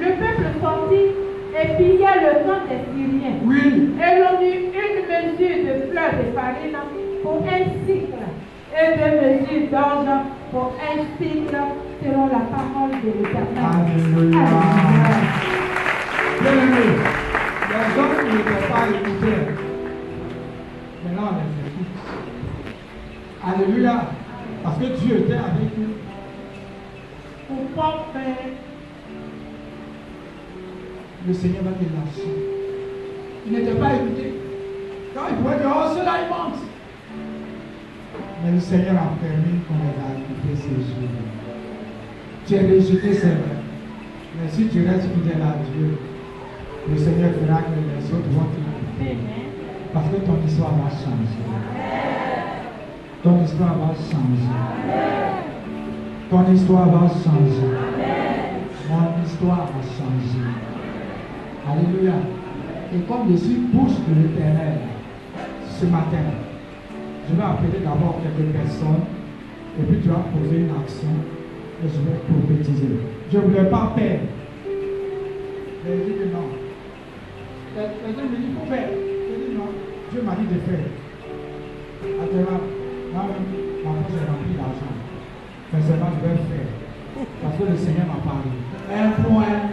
Le peuple sortit et pilla le camp des Syriens. Et l'on eut une mesure de fleurs de farine pour 1 cycle et 2 mesures d'orge pour 1 cycle selon la parole de l'Éternel. Alléluia. Bien-aimés, les hommes n'étaient pas écoutés. Maintenant, on les écoute. Alléluia. Parce que Dieu était avec eux. Pourquoi faire? Le Seigneur va te lâcher. Il n'était pas écouté. Quand il pouvait dire, oh, cela il monte. Mais le Seigneur a permis qu'on les a écoutés ces jours. Tu es rejeté, c'est vrai. Mais si tu restes fidèle à Dieu, le Seigneur fera que les autres vont t'écouter. Parce que ton histoire va changer. Ton histoire va changer. Ton histoire va changer. Mon histoire va changer. Alléluia. Et comme je suis bouche de l'Éternel, ce matin, je vais appeler d'abord quelques personnes, et puis tu vas poser une action, et je vais prophétiser. Je ne voulais pas perdre. Mais je dis que non. Les gens me disent, il faut faire. Je dis non. Dieu m'a dit de faire. Actuellement, moi-même, ma poche est remplie d'argent. Mais seulement je vais faire. Parce que le Seigneur m'a parlé. Un point.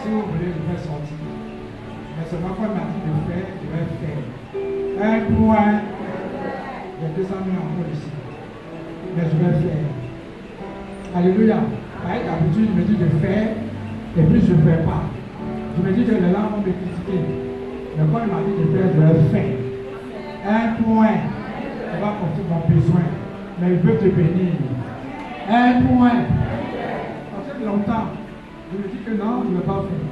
Si vous voulez, je vais sortir. Mais seulement quand il m'a dit de faire, je vais faire. Un point. J'ai 200 000 encore ici. Mais je vais faire. Alléluia. Par d'habitude, il me dit de faire, et puis je ne fais pas. Je me dis que les gens vont me critiquer. Mais quand il m'a dit de faire, je vais faire. Un point. Il va porter mon besoin. Mais il veut te bénir. Un point. Ça fait longtemps. Je me dis que non, je ne vais pas faire.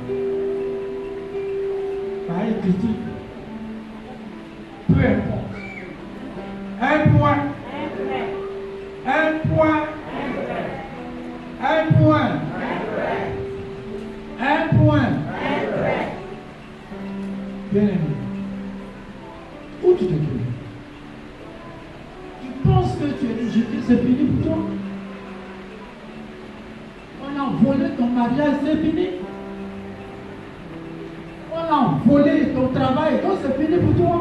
Pareil, critique. Peu importe. Un point. Un point. Un point. Un point. Bien aimé. Où tu te trouves? Tu penses que tu es rejeté, c'est fini pour toi? On a volé ton mariage, c'est fini. On a volé ton travail, donc c'est fini pour toi.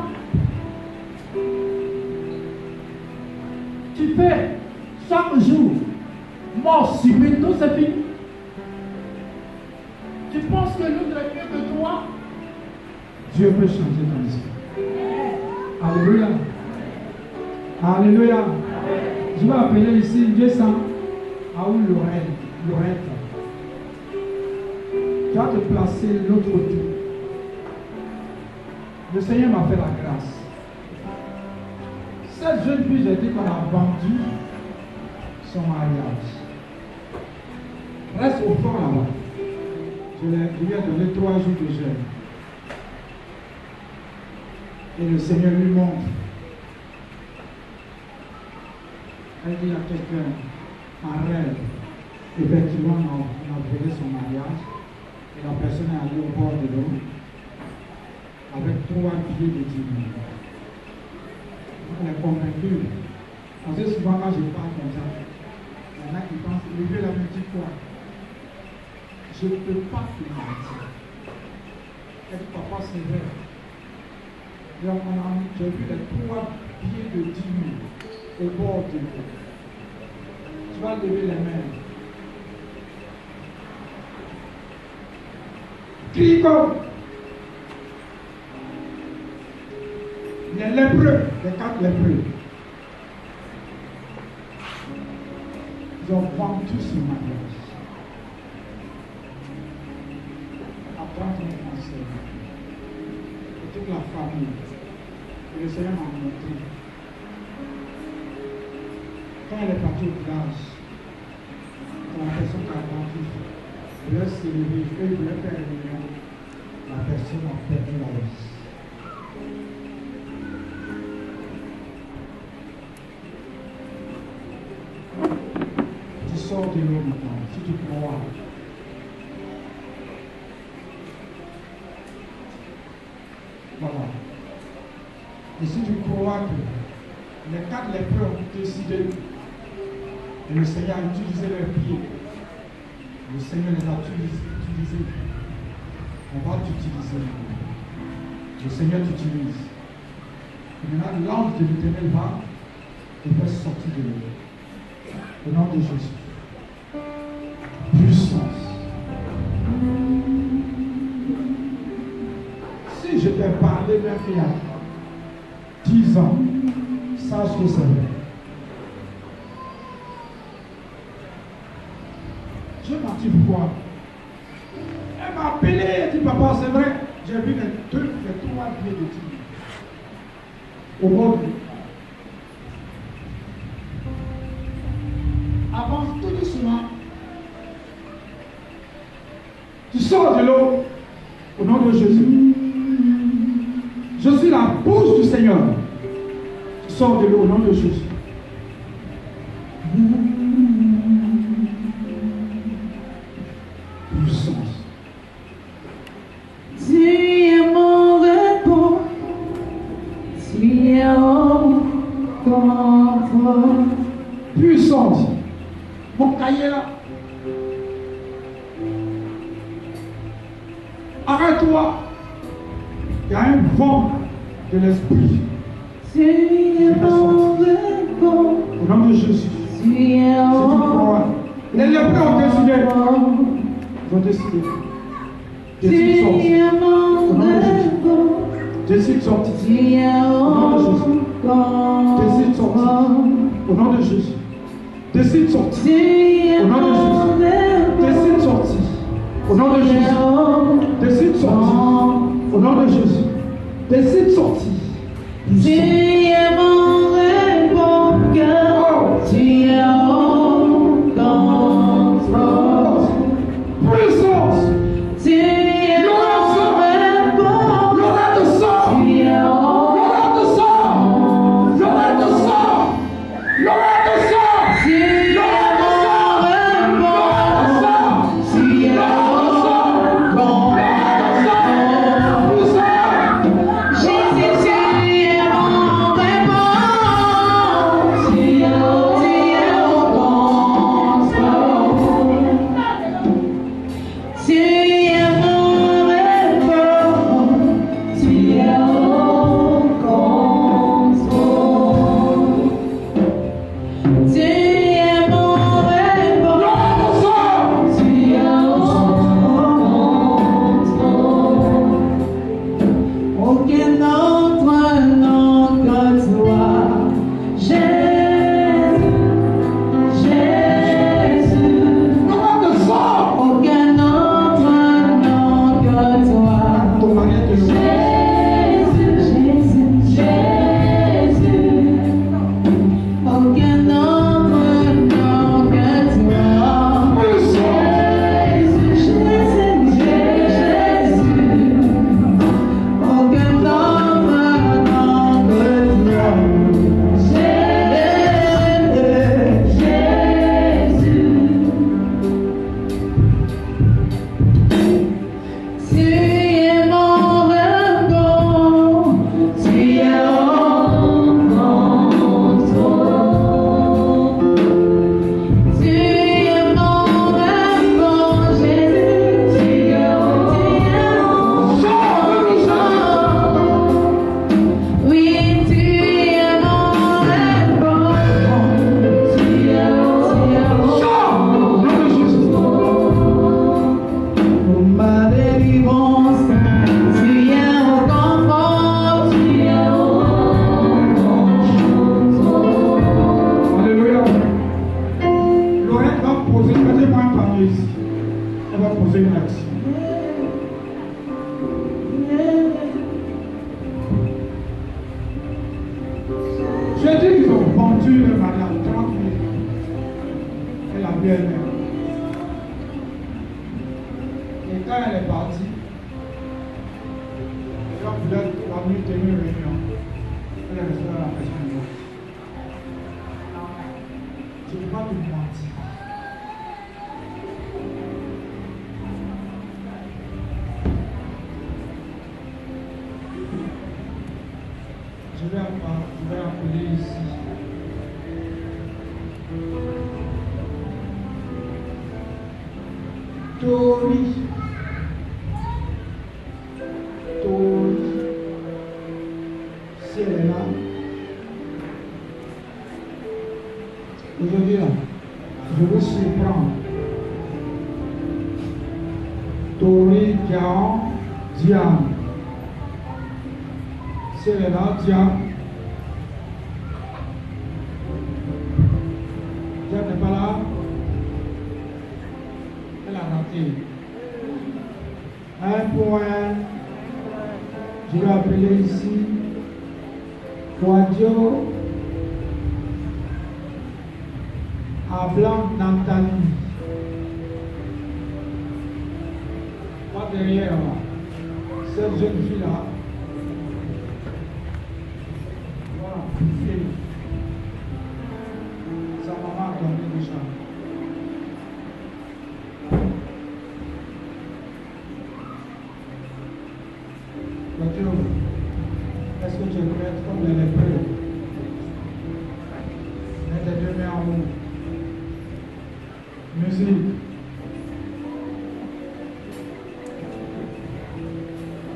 Tu fais chaque jour mort subite, donc c'est fini. Tu penses que l'autre est mieux que toi? Dieu peut changer ton histoire. Alléluia. Alléluia. Je vais appeler ici Dieu sans à où l'oreille. Tu vas te placer de l'autre côté. Le Seigneur m'a fait la grâce. Cette jeune fille, j'ai dit qu'on a vendu son mariage. Reste au fond là-bas. Je lui ai donné 3 jours de jeûne. Et le Seigneur lui montre. Elle dit à quelqu'un, en rêve, effectivement, on a volé son mariage. Et la personne est allée au bord de l'eau avec 3 billets de 10 000. Elle est convaincue. Parce que souvent, quand je parle comme ça, il y en a qui pensent, le vieux l'a dit quoi? Je ne peux pas te mentir. Elle dit, papa, c'est vrai. Donc, j'ai vu les 3 billets de 10 000 au bord de l'eau. Tu vas lever les mains. Crie comme les lépreux, les 4 lépreux. Ils ont vendu ce mariage. Apprends ton français. Et toute la famille. Et le Seigneur m'a montré. Quand elle est partie au village, la personne qui a vendu, je voulais se lever, je voulais faire une réunion. La personne a perdu la vie. Tu sors de l'eau maintenant, si tu crois. Voilà. Et si tu crois que les 4 lépreux ont décidé et le Seigneur a utilisé leurs pieds, le Seigneur les a utilisés. On va t'utiliser. Le Seigneur t'utilise. Et maintenant, l'ange de l'Éternel va te faire sortir de l'eau. Au nom de Jésus. Puissance. Si je t'ai parlé même il y a 10 ans, sache que c'est vrai. Je m'en dis pourquoi. Elle m'a appelé, elle dit, papa, c'est vrai, j'ai vu les 3 billets de 10 000 au bord de l'eau. Avance tout doucement. Tu sors de l'eau au nom de Jésus. Je suis la bouche du Seigneur. Tu sors de l'eau au nom de Jésus. Puissance. Tu es mon repos, tu es mon confort. Puissance. Mon cahier là. Arrête-toi. Il y a un vent de l'esprit. Tu es mon repos, Au nom de Jésus. tu es Si tu crois. Les lépreux ont décidé. Ils ont décidé. tu Décide de sortir. es mon Au nom de Jésus. repos, Décide de sortir. tu es mon Décide de sortir. Au nom de Jésus. Décide de sortir. Tu es Au nom de mon Jésus. Décide de sortir. Au nom de Jésus. Décide de sortir. Au nom de Jésus. Décide de sortir. Tu es mon repos, tu es mon confort. Puissance. Tu es mon repos, L'oreille de sang. tu es mon L'oreille de sang. L'oreille de sang. L'oreille de sang. tu es mon repos, tu es mon confort. Jésus, ici. Elle va poser une action. J'ai dit qu'ils ont vendu le mariage 30 000. Et la belle-mère. Et quand elle est partie, les gens voulaient la nuit tenir une réunion. Elle est restée dans la personne. Je ne peux pas te mentir. Je vais appeler ici. Tori. Si elle est là. Aujourd'hui, là, je vous surprends. Tori, Diane. Si elle est là, Diane. Diane n'est pas là. Elle a raté. Un point. Je vais appeler ici. Quadio. À Blanc Nathalie. Pas derrière là. Cette jeune fille là. Voilà, fille. Sa maman a dormi déjà. Voiture, est-ce que tu es prête comme les lépreux? Mets tes deux mains en haut. Musique.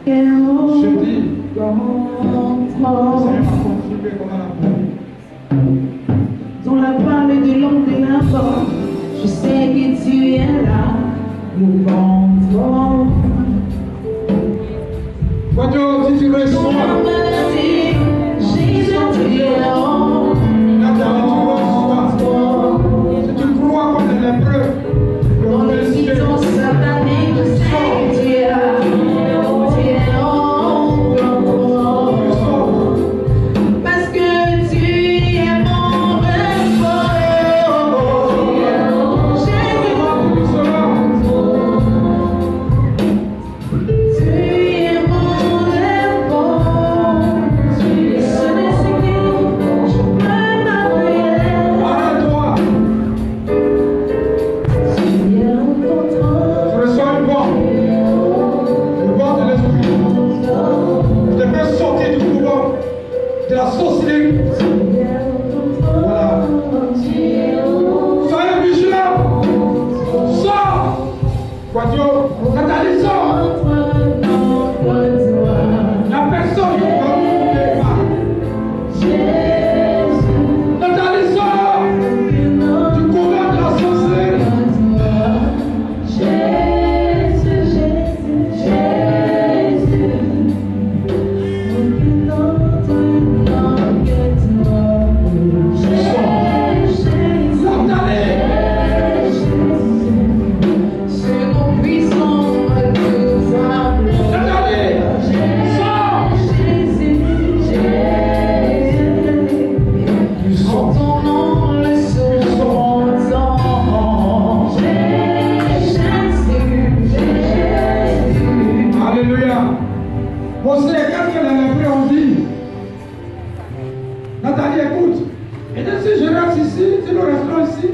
Je dis, Seigneur m'a confirmé comment la prière. Dans la vallée de l'ombre de la mort, je sais que tu es là, mon ventre. Voiture, si tu reçois, Dans la maladie, Jésus, tu es là, Nathalie, tu reçois. Si tu crois comme les lépreux, dans le bidon satané, je sais que tu es là, tu es là, parce que tu es mon repos. Jésus, tu es mon repos. Ce n'est ce que je peux m'appuyer. arrête-toi. Tu es en contrôle. Je reçois une voix. Le vent de l'esprit. Je te fais sortir du pouvoir de la sorcellerie. Voilà. Soyez vigilants. Sors. Voiture, Nathalie, sors. La personne qui va vous pas. Nathalie, sors. Du pouvoir de la sorcellerie. Alléluia. Bon, c'est qu'est-ce que les lépreux ont dit? Nathalie, écoute. Et donc, si je reste ici, si nous restons ici,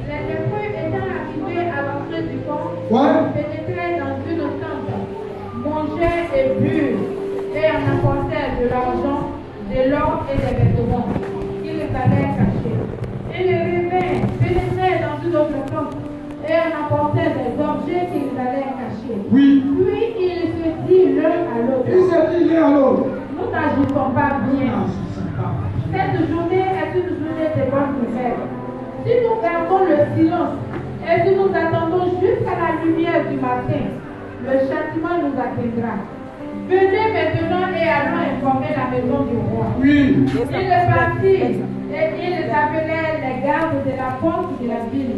Les lépreux étant arrivés à l'entrée du camp, ouais. pénétraient dans une tente, mangeaient et burent, et en apportèrent de l'argent, de l'or et des vêtements qu'ils avaient cachés. Et les revinrent, pénétraient dans une autre tente, et en apportèrent des objets qu'ils avaient cachés. Oui. Puis ils se dirent l'un à l'autre, Il s'est dit l'un à l'autre. nous n'agissons pas bien. Ah, c'est pas. Cette journée est une journée de bonnes nouvelles. Si nous gardons le silence et Et si nous attendons jusqu'à la lumière du matin, le châtiment nous atteindra. Venez maintenant et allons informer la maison du roi. Oui. Il est parti et ils appelaient les gardes de la porte de la ville,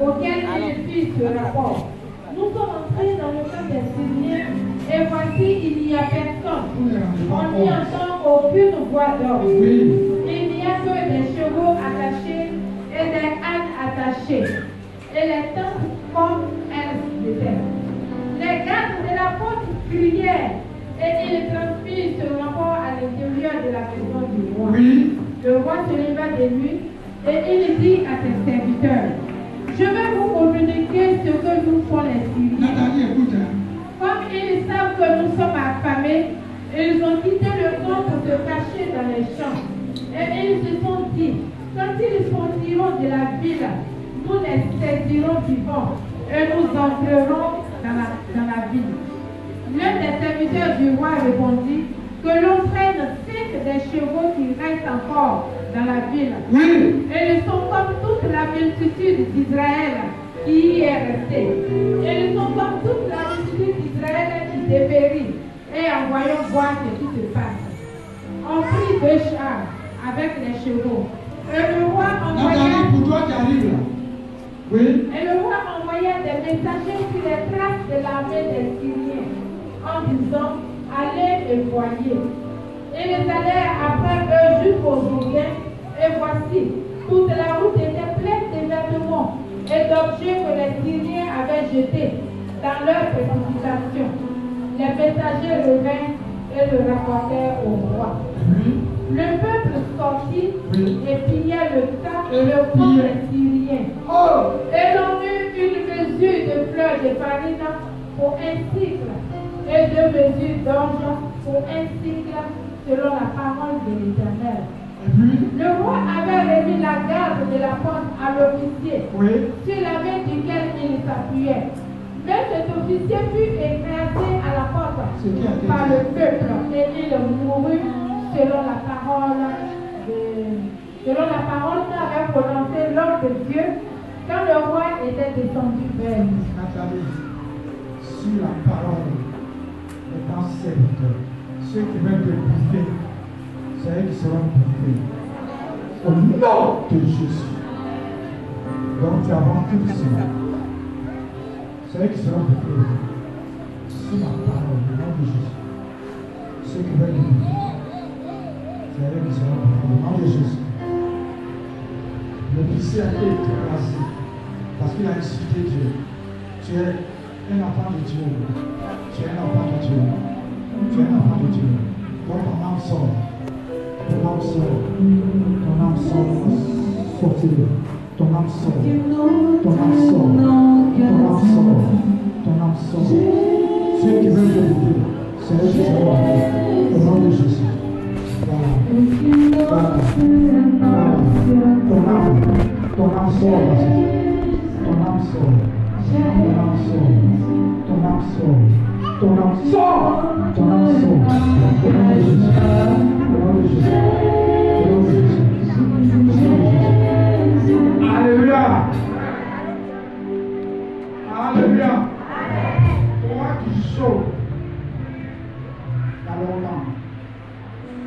auxquels il fit ce rapport. Nous sommes entrés dans le camp des Syriens et voici, il n'y a personne. On n'y entend aucune voix d'homme. Il n'y a que des chevaux attachés et des ânes attachés. Et les tentes comme elles étaient. Les gardes de la porte crièrent et ils transmirent ce rapport à l'intérieur de la maison du roi. Oui. Le roi se leva de nuit et il dit à ses serviteurs, je vais vous communiquer ce que nous font les Syriens. Nathalie, écoute. Comme ils savent que nous sommes affamés, ils ont quitté le camp pour se cacher dans les champs. Et ils se sont dit, quand ils sortiront de la ville, nous les saisirons vivants et nous entrerons dans la ville. L'un des serviteurs du roi répondit que l'on prenne 5 des chevaux qui restent encore dans la ville. Oui. Et ils sont comme toute la multitude d'Israël qui y est restée. Et ils sont comme toute la multitude d'Israël qui dépérit. Et en voyant voir ce qui se passe, on prit 2 chars avec les chevaux. Et le roi envoya... Nathalie, pour toi qui arrive là. Oui. Et le roi envoya des messagers sur les traces de l'armée des Syriens en disant, allez et voyez. Et ils allèrent après eux jusqu'au Jourdain. Et voici, toute la route était pleine de vêtements et d'objets que les Syriens avaient jetés dans leur précipitation. Les messagers revinrent et le rapportèrent au roi. Le peuple sortit et pillait le camp et le camp des Syriens. Et l'on eut une mesure de fleurs de farine pour un cycle et 2 mesures d'orge pour un cycle selon la parole de l'Éternel. Le roi avait remis la garde de la porte à l'officier sur la main duquel il s'appuyait. Mais cet officier fut écrasé à la porte par le peuple et il mourut selon la parole qu'avait prononcée l'homme de Dieu quand le roi était descendu vers lui. Nathalie, sur la parole de ton serviteur, ceux qui veulent te bouffer, c'est eux qui seront bouffés. Au nom de Jésus. Donc tu avances tout cela. C'est eux qui seront bouffés. Sur la parole, au nom de Jésus. Ceux qui veulent te bouffer, c'est eux qui seront bouffés. Au nom de Jésus. L'officier a été écrasé parce qu'il a insulté Dieu. Tu es un enfant de Dieu. Tu es un enfant de Dieu. Tu es un enfant de Dieu. Donc ton âme sort. Ton âme sort. Ton âme sort. Sortez-le. Ton âme sort. Ton âme sort. Ton âme sort. Ton âme sort. Ceux qui veulent te bouffer, c'est eux qui seront bouffés. Au nom de Jésus. Voilà. Ton âme sort. Ton âme sort. Ton âme sort. Ton âme sort. Ton âme sort. Ton âme sort. Au nom de Jésus. Au nom de Jésus. Au nom de Jésus. Au nom de Jésus. Alléluia. Alléluia. Toi qui sauves dans longtemps,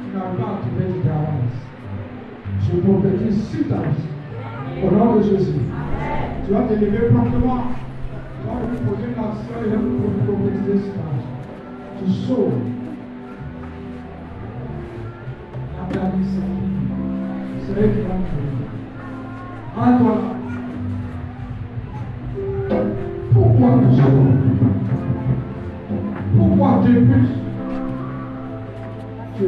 tu n'as pas à trouver du travail. Je prophétise sur ta vie. Au nom de Jésus. Tu vas te lever promptement. Tu vas lui poser une action et lui prophétiser sur ta vie. Tu sauves. La planète, c'est eux qui vont te lever. Antoine. Pourquoi tu sauves? Pourquoi tu es plus?